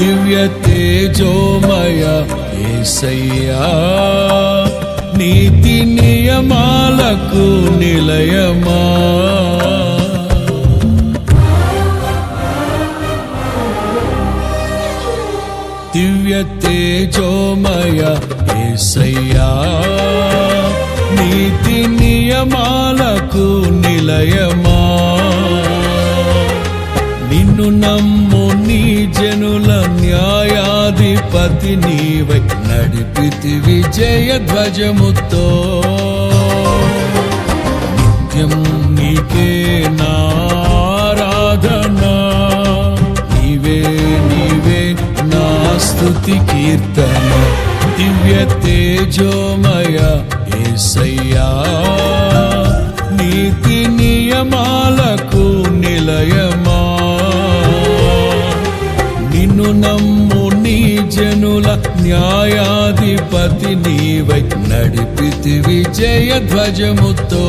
దివ్య తేజోమయ యేసయ్యా, నీతి నియమాలకు నిలయమా. దివ్య తేజోమయ యేసయ్యా, నీతి నియమాలకు నిలయమా. నిన్ను నమ్ము నీ జనుల న్యాయాధిపతి నీవై నడిపితివి జయ ధ్వజముతో. నిత్యం నీకే నారాధనా, నీవే నీవే నా స్తుతి కీర్తన. దివ్య తేజోమయ యేసయ్యా, నీతి నియమాలకు నిలయమా. నిన్ను నమ్ము నీ జనుల న్యాయాధిపతి నీవై నడిపితివి జయ ధ్వజముతో.